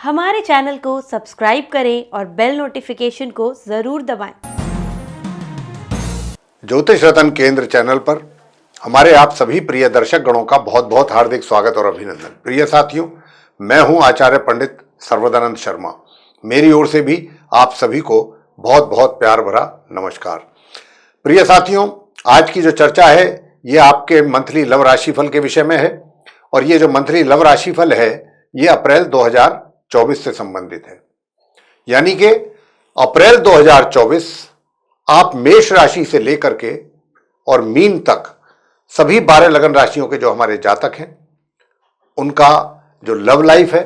हमारे चैनल को सब्सक्राइब करें और बेल नोटिफिकेशन को जरूर दबाएं। ज्योतिष रतन केंद्र चैनल पर हमारे आप सभी प्रिय दर्शक गणों का बहुत बहुत हार्दिक स्वागत और अभिनंदन। प्रिय साथियों, मैं हूं आचार्य पंडित सर्वदानंद शर्मा। मेरी ओर से भी आप सभी को बहुत बहुत प्यार भरा नमस्कार। प्रिय साथियों, आज की जो चर्चा है ये आपके मंथली लव राशिफल के विषय में है और ये जो मंथली लव राशिफल है ये अप्रैल 2024 से संबंधित है। यानी कि अप्रैल 2024 आप मेष राशि से लेकर के और मीन तक सभी 12 लगन राशियों के जो हमारे जातक हैं उनका जो लव लाइफ है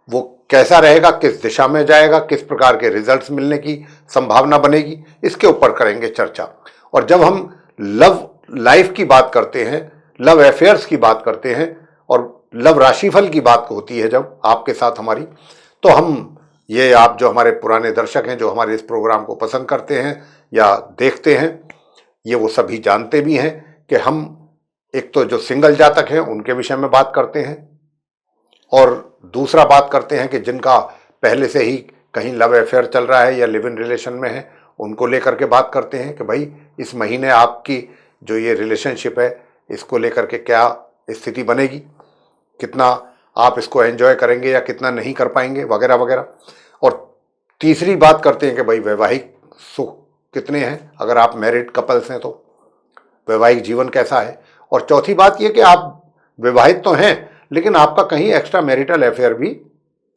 वो कैसा रहेगा, किस दिशा में जाएगा, किस प्रकार के रिजल्ट्स मिलने की संभावना बनेगी, इसके ऊपर करेंगे चर्चा। और जब हम लव लाइफ की बात करते हैं, लव अफेयर्स की बात करते हैं और लव राशिफल की बात होती है जब आपके साथ हमारी, तो हम ये आप जो हमारे पुराने दर्शक हैं जो हमारे इस प्रोग्राम को पसंद करते हैं या देखते हैं, ये वो सभी जानते भी हैं कि हम एक तो जो सिंगल जातक हैं उनके विषय में बात करते हैं और दूसरा बात करते हैं कि जिनका पहले से ही कहीं लव अफेयर चल रहा है या लिव इन रिलेशन में है उनको लेकर के बात करते हैं कि भाई इस महीने आपकी जो ये रिलेशनशिप है इसको लेकर के क्या स्थिति बनेगी, कितना आप इसको एंजॉय करेंगे या कितना नहीं कर पाएंगे वगैरह वगैरह। और तीसरी बात करते हैं कि भाई वैवाहिक सुख कितने हैं, अगर आप मैरिड कपल्स हैं तो वैवाहिक जीवन कैसा है। और चौथी बात यह कि आप विवाहित तो हैं लेकिन आपका कहीं एक्स्ट्रा मैरिटल अफेयर भी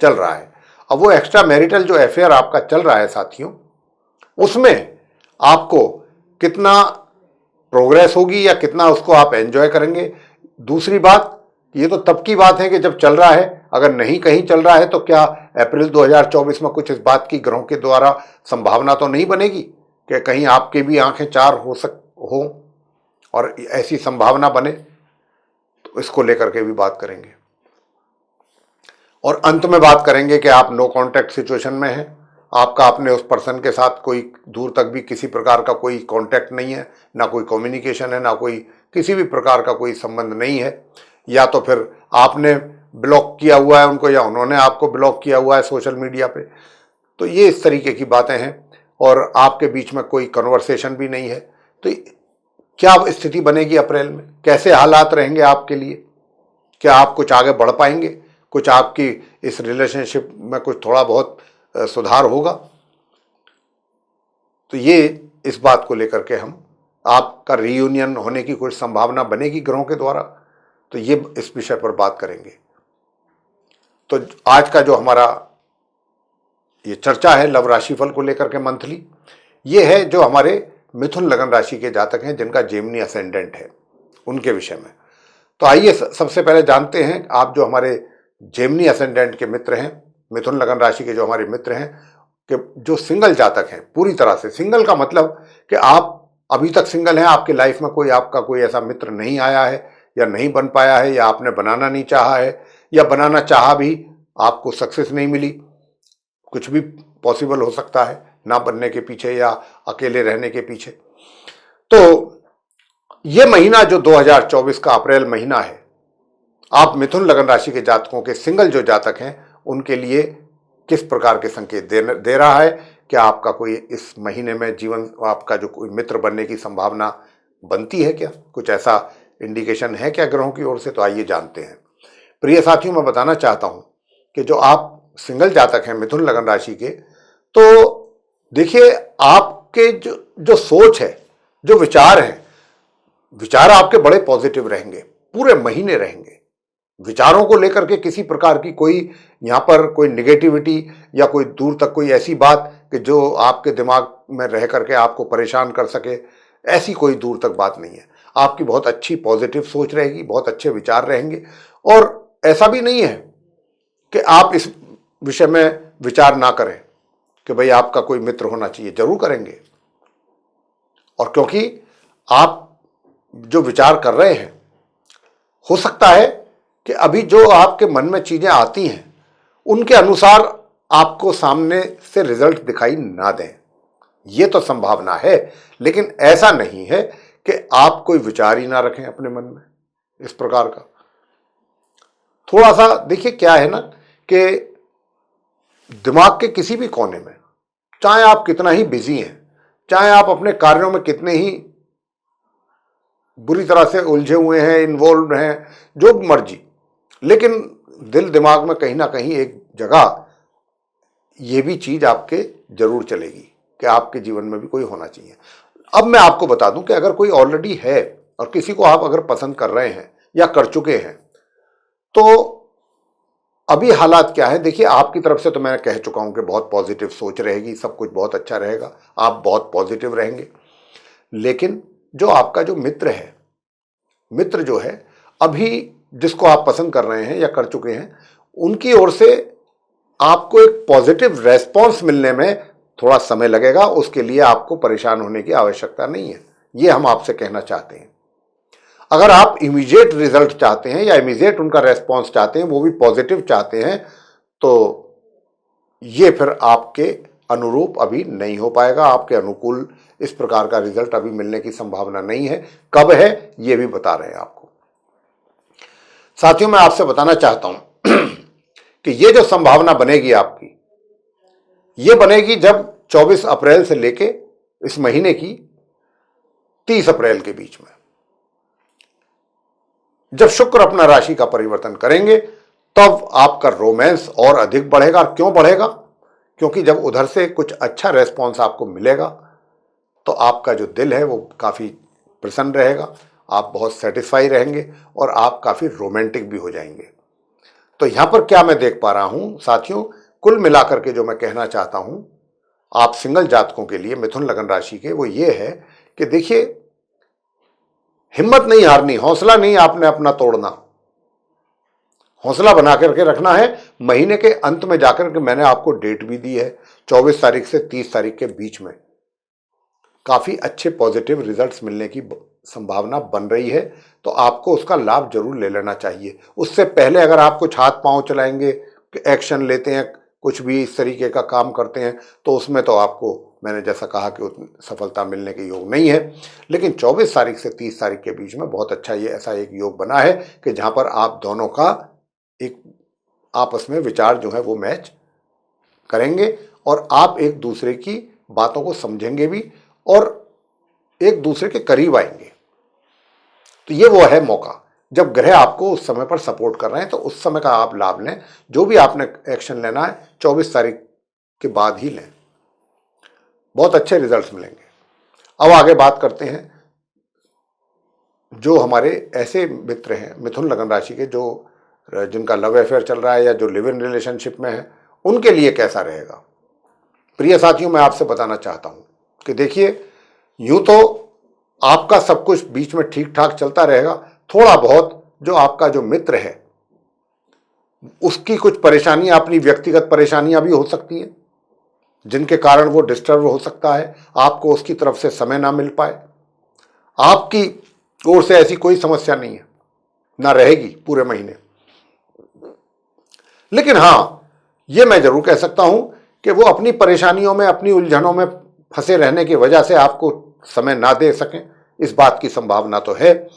चल रहा है। अब वो एक्स्ट्रा मैरिटल जो अफेयर आपका चल रहा है साथियों, उसमें आपको कितना प्रोग्रेस होगी या कितना उसको आप एंजॉय करेंगे। दूसरी बात, ये तो तब की बात है कि जब चल रहा है, अगर नहीं कहीं चल रहा है तो क्या अप्रैल 2024 में कुछ इस बात की ग्रहों के द्वारा संभावना तो नहीं बनेगी कि कहीं आपके भी आंखें चार हो और ऐसी संभावना बने, तो इसको लेकर के भी बात करेंगे। और अंत में बात करेंगे कि आप नो कांटेक्ट सिचुएशन में हैं, आपका अपने उस पर्सन के साथ कोई दूर तक भी किसी प्रकार का कोई कांटेक्ट नहीं है, ना कोई कम्युनिकेशन है, ना कोई किसी भी प्रकार का कोई संबंध नहीं है, या तो फिर आपने ब्लॉक किया हुआ है उनको या उन्होंने आपको ब्लॉक किया हुआ है सोशल मीडिया पे। तो ये इस तरीके की बातें हैं और आपके बीच में कोई कन्वर्सेशन भी नहीं है। तो क्या स्थिति बनेगी अप्रैल में, कैसे हालात रहेंगे आपके लिए, क्या आप कुछ आगे बढ़ पाएंगे, कुछ आपकी इस रिलेशनशिप में कुछ थोड़ा बहुत सुधार होगा। तो ये इस बात को लेकर के हम आपका रीयूनियन होने की कुछ संभावना बनेगी ग्रहों के द्वारा, तो ये इस विषय पर बात करेंगे। तो आज का जो हमारा ये चर्चा है लव राशिफल को लेकर के मंथली, ये है जो हमारे मिथुन लगन राशि के जातक हैं जिनका जेमिनी असेंडेंट है उनके विषय में। तो आइए सबसे पहले जानते हैं, आप जो हमारे जेमिनी असेंडेंट के मित्र हैं, मिथुन लगन राशि के जो हमारे मित्र हैं, कि जो सिंगल जातक हैं, पूरी तरह से सिंगल का मतलब कि आप अभी तक सिंगल हैं, आपके लाइफ में कोई आपका कोई ऐसा मित्र नहीं आया है या नहीं बन पाया है, या आपने बनाना नहीं चाहा है, या बनाना चाहा भी आपको सक्सेस नहीं मिली। कुछ भी पॉसिबल हो सकता है ना बनने के पीछे या अकेले रहने के पीछे। तो ये महीना जो 2024 का अप्रैल महीना है, आप मिथुन लगन राशि के जातकों के सिंगल जो जातक हैं उनके लिए किस प्रकार के संकेत दे रहा है। क्या आपका कोई इस महीने में जीवन आपका जो कोई मित्र बनने की संभावना बनती है, क्या कुछ ऐसा इंडिकेशन है क्या ग्रहों की ओर से? तो आइए जानते हैं। प्रिय साथियों, मैं बताना चाहता हूं कि जो आप सिंगल जातक हैं मिथुन लगन राशि के, तो देखिए आपके जो सोच है, जो विचार हैं, विचार आपके बड़े पॉजिटिव रहेंगे, पूरे महीने रहेंगे। विचारों को लेकर के किसी प्रकार की कोई यहां पर कोई निगेटिविटी या कोई दूर तक कोई ऐसी बात कि जो आपके दिमाग में रह करके आपको परेशान कर सके, ऐसी कोई दूर तक बात नहीं है। आपकी बहुत अच्छी पॉजिटिव सोच रहेगी, बहुत अच्छे विचार रहेंगे। और ऐसा भी नहीं है कि आप इस विषय में विचार ना करें कि भाई आपका कोई मित्र होना चाहिए, जरूर करेंगे। और क्योंकि आप जो विचार कर रहे हैं, हो सकता है कि अभी जो आपके मन में चीजें आती हैं उनके अनुसार आपको सामने से रिजल्ट दिखाई ना दें, ये तो संभावना है। लेकिन ऐसा नहीं है कि आप कोई विचार ही ना रखें अपने मन में इस प्रकार का। थोड़ा सा देखिए क्या है ना कि दिमाग के किसी भी कोने में, चाहे आप कितना ही बिजी हैं, चाहे आप अपने कार्यों में कितने ही बुरी तरह से उलझे हुए हैं, इन्वॉल्व हैं, जो मर्जी, लेकिन दिल दिमाग में कहीं ना कहीं एक जगह ये भी चीज आपके जरूर चलेगी कि आपके जीवन में भी कोई होना चाहिए। अब मैं आपको बता दूं कि अगर कोई ऑलरेडी है और किसी को आप अगर पसंद कर रहे हैं या कर चुके हैं, तो अभी हालात क्या है, देखिए आपकी तरफ से तो मैं कह चुका हूं कि बहुत पॉजिटिव सोच रहेगी, सब कुछ बहुत अच्छा रहेगा, आप बहुत पॉजिटिव रहेंगे। लेकिन जो आपका जो मित्र जो है, अभी जिसको आप पसंद कर रहे हैं या कर चुके हैं, उनकी ओर से आपको एक पॉजिटिव रेस्पॉन्स मिलने में थोड़ा समय लगेगा। उसके लिए आपको परेशान होने की आवश्यकता नहीं है, ये हम आपसे कहना चाहते हैं। अगर आप इमीडिएट रिजल्ट चाहते हैं या इमीडिएट उनका रेस्पॉन्स चाहते हैं, वो भी पॉजिटिव चाहते हैं, तो ये फिर आपके अनुरूप अभी नहीं हो पाएगा, आपके अनुकूल इस प्रकार का रिजल्ट अभी मिलने की संभावना नहीं है। कब है ये भी बता रहे हैं आपको। साथियों, मैं आपसे बताना चाहता हूं कि ये जो संभावना बनेगी आपकी, ये बनेगी जब 24 अप्रैल से लेके इस महीने की 30 अप्रैल के बीच में, जब शुक्र अपना राशि का परिवर्तन करेंगे, तब आपका रोमांस और अधिक बढ़ेगा। क्यों बढ़ेगा? क्योंकि जब उधर से कुछ अच्छा रेस्पॉन्स आपको मिलेगा, तो आपका जो दिल है वो काफी प्रसन्न रहेगा, आप बहुत सेटिस्फाई रहेंगे और आप काफी रोमांटिक भी हो जाएंगे। तो यहां पर क्या मैं देख पा रहा हूं साथियों, कुल मिलाकर के जो मैं कहना चाहता हूं आप सिंगल जातकों के लिए, मिथुन लगन राशि के, वो ये है कि देखिए, हिम्मत नहीं हारनी, हौसला नहीं आपने अपना तोड़ना, हौसला बना करके रखना है। महीने के अंत में जाकर के, मैंने आपको डेट भी दी है, 24 तारीख से 30 तारीख के बीच में काफी अच्छे पॉजिटिव रिजल्ट्स मिलने की संभावना बन रही है, तो आपको उसका लाभ जरूर ले लेना चाहिए। उससे पहले अगर आप कुछ हाथ पांव चलाएंगे, एक्शन लेते हैं, कुछ भी इस तरीके का काम करते हैं, तो उसमें तो आपको, मैंने जैसा कहा कि उतनी सफलता मिलने के योग नहीं है। लेकिन 24 तारीख से 30 तारीख के बीच में बहुत अच्छा ये ऐसा एक योग बना है कि जहां पर आप दोनों का एक आपस में विचार जो है वो मैच करेंगे और आप एक दूसरे की बातों को समझेंगे भी और एक दूसरे के करीब आएंगे। तो ये वो है मौका जब ग्रह आपको उस समय पर सपोर्ट कर रहे हैं, तो उस समय का आप लाभ लें। जो भी आपने एक्शन लेना है 24 तारीख के बाद ही लें, बहुत अच्छे रिजल्ट्स मिलेंगे। अब आगे बात करते हैं जो हमारे ऐसे मित्र हैं मिथुन लगन राशि के, जो जिनका लव अफेयर चल रहा है या जो लिव इन रिलेशनशिप में है, उनके लिए कैसा रहेगा। प्रिय साथियों, मैं आपसे बताना चाहता हूं कि देखिए, यूं तो आपका सब कुछ बीच में ठीक ठाक चलता रहेगा, थोड़ा बहुत जो आपका जो मित्र है उसकी कुछ परेशानियां, अपनी व्यक्तिगत परेशानियां भी हो सकती हैं, जिनके कारण वो डिस्टर्ब हो सकता है, आपको उसकी तरफ से समय ना मिल पाए। आपकी ओर से ऐसी कोई समस्या नहीं है, ना रहेगी पूरे महीने। लेकिन हां, ये मैं जरूर कह सकता हूं कि वो अपनी परेशानियों में, अपनी उलझनों में फंसे रहने की वजह से आपको समय ना दे सकें, इस बात की संभावना तो है।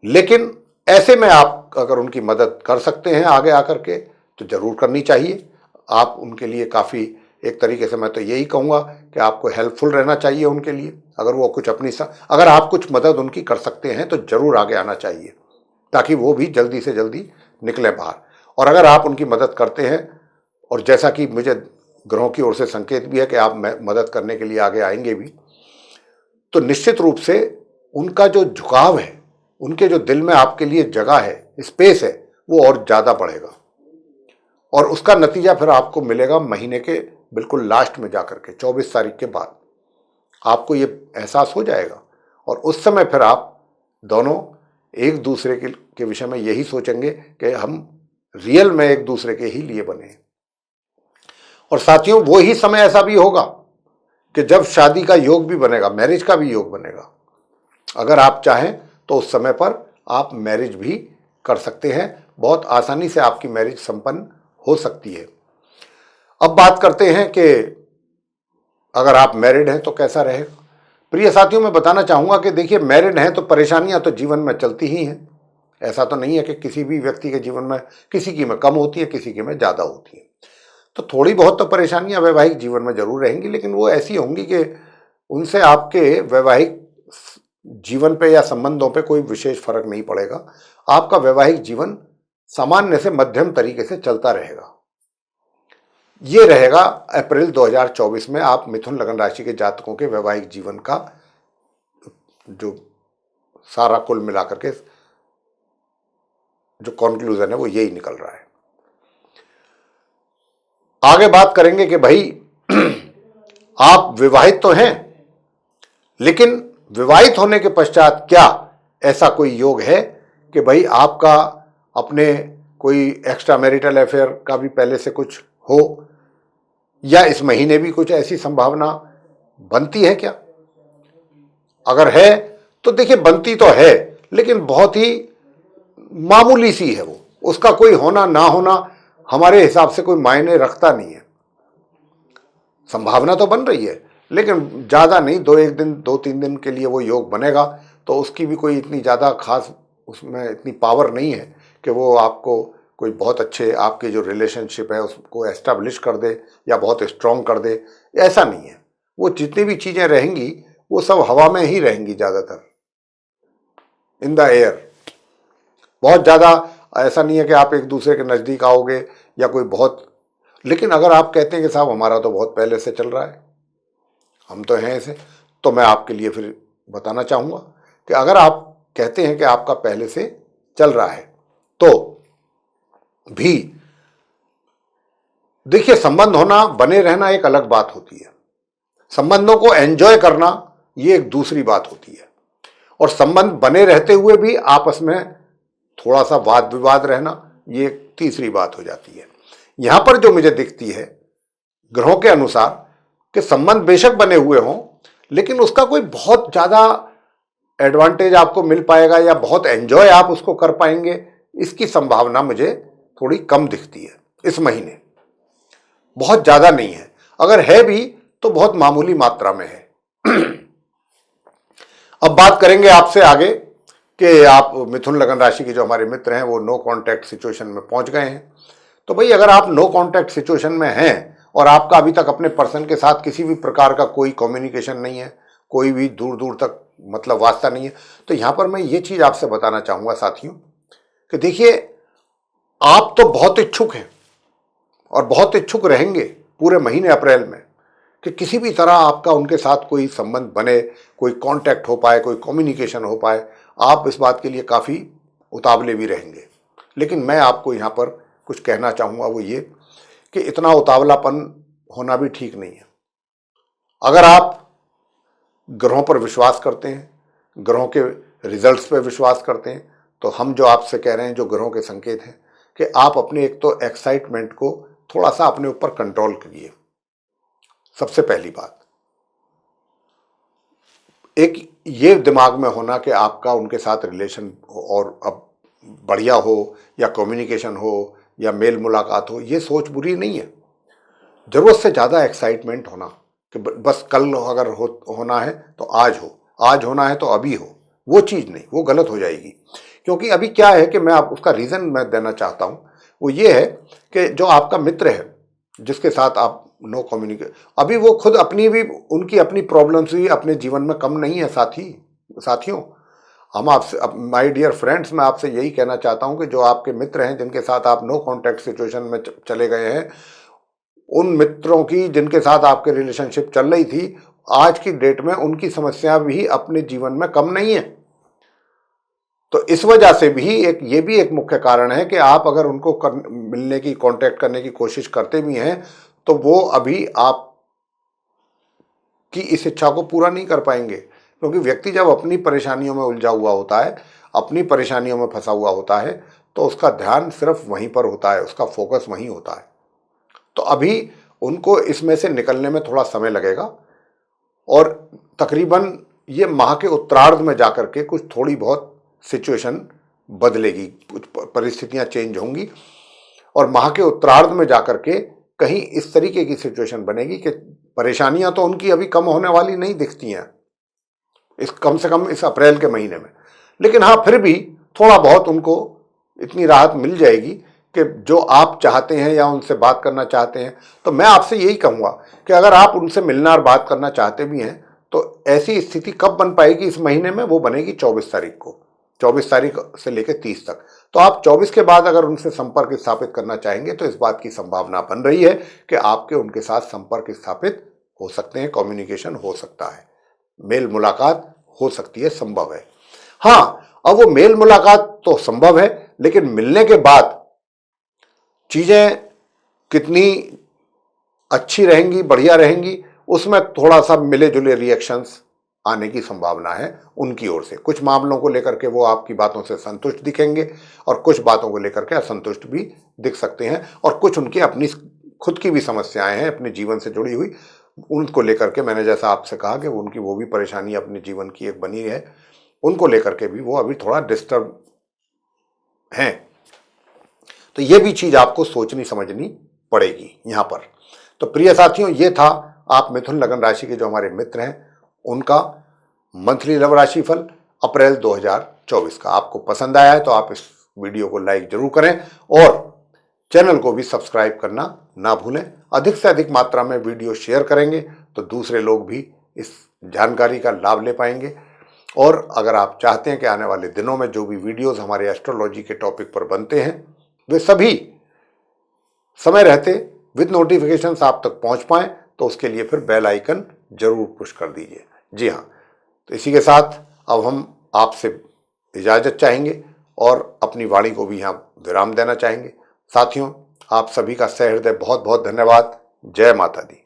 लेकिन ऐसे में आप अगर उनकी मदद कर सकते हैं आगे आकर के, तो जरूर करनी चाहिए। आप उनके लिए काफी, एक तरीके से मैं तो यही कहूंगा कि आपको हेल्पफुल रहना चाहिए उनके लिए। अगर वो कुछ अगर आप कुछ मदद उनकी कर सकते हैं तो जरूर आगे आना चाहिए, ताकि वो भी जल्दी से जल्दी निकले बाहर। और अगर आप उनकी मदद करते हैं, और जैसा कि मुझे ग्रहों की ओर से संकेत भी है कि आप मदद करने के लिए आगे आएंगे भी, तो निश्चित रूप से उनका जो झुकाव है, उनके जो दिल में आपके लिए जगह है, स्पेस है, वो और ज्यादा बढ़ेगा। और उसका नतीजा फिर आपको मिलेगा महीने के बिल्कुल लास्ट में जाकर के, 24 तारीख के बाद आपको ये एहसास हो जाएगा। और उस समय फिर आप दोनों एक दूसरे के विषय में यही सोचेंगे कि हम रियल में एक दूसरे के ही लिए बने। और साथियों, वो ही समय ऐसा भी होगा कि जब शादी का योग भी बनेगा, मैरिज का भी योग बनेगा। अगर आप चाहें तो उस समय पर आप मैरिज भी कर सकते हैं, बहुत आसानी से आपकी मैरिज संपन्न हो सकती है। अब बात करते हैं कि अगर आप मैरिड हैं तो कैसा रहेगा। प्रिय साथियों, मैं बताना चाहूंगा कि देखिए, मैरिड हैं तो परेशानियां तो जीवन में चलती ही हैं। ऐसा तो नहीं है कि किसी भी व्यक्ति के जीवन में, किसी की में कम होती है, किसी की में ज्यादा होती है। तो थोड़ी बहुत तो परेशानियां वैवाहिक जीवन में जरूर रहेंगी, लेकिन वो ऐसी होंगी कि उनसे आपके वैवाहिक जीवन पे या संबंधों पे कोई विशेष फर्क नहीं पड़ेगा। आपका वैवाहिक जीवन सामान्य से मध्यम तरीके से चलता रहेगा। ये रहेगा अप्रैल 2024 में आप मिथुन लगन राशि के जातकों के वैवाहिक जीवन का जो सारा कुल मिलाकर के जो कॉन्क्लूजन है वो यही निकल रहा है। आगे बात करेंगे कि भाई आप विवाहित तो हैं, लेकिन विवाहित होने के पश्चात क्या ऐसा कोई योग है कि भाई आपका अपने कोई एक्स्ट्रा मैरिटल अफेयर का भी पहले से कुछ हो, या इस महीने भी कुछ ऐसी संभावना बनती है क्या? अगर है तो देखिए, बनती तो है लेकिन बहुत ही मामूली सी है वो, उसका कोई होना ना होना हमारे हिसाब से कोई मायने रखता नहीं है। संभावना तो बन रही है लेकिन ज्यादा नहीं, 2-3 दिन के लिए वो योग बनेगा, तो उसकी भी कोई इतनी ज्यादा खास उसमें इतनी पावर नहीं है कि वो आपको कोई बहुत अच्छे आपके जो रिलेशनशिप है उसको एस्टैब्लिश कर दे या बहुत स्ट्रांग कर दे, ऐसा नहीं है। वो जितनी भी चीजें रहेंगी वो सब हवा में ही रहेंगी, ज्यादातर इन द एयर। बहुत ज्यादा ऐसा नहीं है कि आप एक दूसरे के नजदीक आओगे या कोई बहुत, लेकिन अगर आप कहते हैं कि साहब हमारा तो बहुत पहले से चल रहा है, हम तो हैं ऐसे, तो मैं आपके लिए फिर बताना चाहूंगा कि अगर आप कहते हैं कि आपका पहले से चल रहा है तो भी देखिए, संबंध होना, बने रहना एक अलग बात होती है, संबंधों को एंजॉय करना ये एक दूसरी बात होती है, और संबंध बने रहते हुए भी आपस में थोड़ा सा वाद विवाद रहना ये एक तीसरी बात हो जाती है। यहां पर जो मुझे दिखती है ग्रहों के अनुसार कि संबंध बेशक बने हुए हों, लेकिन उसका कोई बहुत ज्यादा एडवांटेज आपको मिल पाएगा या बहुत एंजॉय आप उसको कर पाएंगे, इसकी संभावना मुझे थोड़ी कम दिखती है इस महीने। बहुत ज्यादा नहीं है, अगर है भी तो बहुत मामूली मात्रा में है। अब बात करेंगे आपसे आगे कि आप मिथुन लगन राशि के जो हमारे मित्र हैं वो नो कांटेक्ट सिचुएशन में पहुंच गए हैं। तो भाई, अगर आप नो कांटेक्ट सिचुएशन में हैं और आपका अभी तक अपने पर्सन के साथ किसी भी प्रकार का कोई कम्युनिकेशन नहीं है, कोई भी दूर दूर तक मतलब वास्ता नहीं है, तो यहां पर मैं ये चीज आपसे बताना चाहूंगा साथियों कि देखिए, आप तो बहुत इच्छुक हैं और बहुत इच्छुक रहेंगे पूरे महीने अप्रैल में कि किसी भी तरह आपका उनके साथ कोई संबंध बने, कोई कांटेक्ट हो पाए, कोई कम्युनिकेशन हो पाए। आप इस बात के लिए काफ़ी उतावले भी रहेंगे, लेकिन मैं आपको यहाँ पर कुछ कहना चाहूँगा, वो ये कि इतना उतावलापन होना भी ठीक नहीं है। अगर आप ग्रहों पर विश्वास करते हैं, ग्रहों के रिजल्ट्स पर विश्वास करते हैं, तो हम जो आपसे कह रहे हैं, जो ग्रहों के संकेत हैं कि आप अपने एक तो एक्साइटमेंट को थोड़ा सा अपने ऊपर कंट्रोल करिए। सबसे पहली बात, एक ये दिमाग में होना कि आपका उनके साथ रिलेशन और अब बढ़िया हो या कम्युनिकेशन हो या मेल मुलाकात हो, ये सोच बुरी नहीं है। जरूरत से ज़्यादा एक्साइटमेंट होना कि बस कल अगर होना है तो आज हो, आज होना है तो अभी हो, वो चीज़ नहीं, वो गलत हो जाएगी। क्योंकि अभी क्या है कि मैं आप उसका रीज़न मैं देना चाहता हूँ, वो ये है कि जो आपका मित्र है जिसके साथ आप नो कम्युनिकेट, अभी वो खुद अपनी भी, उनकी अपनी प्रॉब्लम्स भी अपने जीवन में कम नहीं है साथियों। हम आपसे, माय डियर फ्रेंड्स, मैं आपसे यही कहना चाहता हूं कि जो आपके मित्र हैं जिनके साथ आप नो कांटेक्ट सिचुएशन में चले गए हैं, उन मित्रों की जिनके साथ आपके रिलेशनशिप चल रही थी, आज की डेट में उनकी समस्या भी अपने जीवन में कम नहीं है। तो इस वजह से भी ये भी एक मुख्य कारण है कि आप अगर उनको मिलने की, कांटेक्ट करने की कोशिश करते भी हैं तो वो अभी आप की इस इच्छा को पूरा नहीं कर पाएंगे, क्योंकि व्यक्ति जब अपनी परेशानियों में उलझा हुआ होता है, अपनी परेशानियों में फंसा हुआ होता है, तो उसका ध्यान सिर्फ वहीं पर होता है, उसका फोकस वहीं होता है। तो अभी उनको इसमें से निकलने में थोड़ा समय लगेगा और तकरीबन ये माह के उत्तरार्ध में जाकर के कुछ थोड़ी बहुत सिचुएशन बदलेगी, कुछ परिस्थितियां चेंज होंगी और माह के उत्तरार्ध में जाकर के कहीं इस तरीके की सिचुएशन बनेगी कि परेशानियां तो उनकी अभी कम होने वाली नहीं दिखती हैं, इस कम से कम इस अप्रैल के महीने में। लेकिन हाँ, फिर भी थोड़ा बहुत उनको इतनी राहत मिल जाएगी कि जो आप चाहते हैं या उनसे बात करना चाहते हैं, तो मैं आपसे यही कहूँगा कि अगर आप उनसे मिलना और बात करना चाहते भी हैं तो ऐसी स्थिति कब बन पाएगी इस महीने में? वो बनेगी 24 तारीख को, 24 तारीख से लेकर 30 तक। तो आप 24 के बाद अगर उनसे संपर्क स्थापित करना चाहेंगे तो इस बात की संभावना बन रही है कि आपके उनके साथ संपर्क स्थापित हो सकते हैं, कम्युनिकेशन हो सकता है, मेल मुलाकात हो सकती है, संभव है। हाँ, अब वो मेल मुलाकात तो संभव है, लेकिन मिलने के बाद चीजें कितनी अच्छी रहेंगी, बढ़िया रहेंगी, उसमें थोड़ा सा मिले जुले रिएक्शंस आने की संभावना है उनकी ओर से। कुछ मामलों को लेकर के वो आपकी बातों से संतुष्ट दिखेंगे और कुछ बातों को लेकर के असंतुष्ट भी दिख सकते हैं, और कुछ उनकी अपनी खुद की भी समस्याएं हैं अपने जीवन से जुड़ी हुई, उनको लेकर के मैंने जैसा आपसे कहा कि उनकी वो भी परेशानी अपने जीवन की एक बनी है, उनको लेकर के भी वो अभी थोड़ा डिस्टर्ब हैं। तो ये भी चीज आपको सोचनी समझनी पड़ेगी यहां पर। तो प्रिय साथियों, ये था आप मिथुन लगन राशि के जो हमारे मित्र हैं उनका मंथली लव राशि फल अप्रैल 2024 का। आपको पसंद आया है तो आप इस वीडियो को लाइक जरूर करें और चैनल को भी सब्सक्राइब करना ना भूलें। अधिक से अधिक मात्रा में वीडियो शेयर करेंगे तो दूसरे लोग भी इस जानकारी का लाभ ले पाएंगे। और अगर आप चाहते हैं कि आने वाले दिनों में जो भी वीडियोस हमारे एस्ट्रोलॉजी के टॉपिक पर बनते हैं वे सभी समय रहते विद नोटिफिकेशंस आप तक पहुंच पाएं, तो उसके लिए फिर बेल आइकन जरूर पुश कर दीजिए। जी हाँ, तो इसी के साथ अब हम आपसे इजाजत चाहेंगे और अपनी वाणी को भी यहाँ विराम देना चाहेंगे। साथियों, आप सभी का सहृदय बहुत बहुत धन्यवाद। जय माता दी।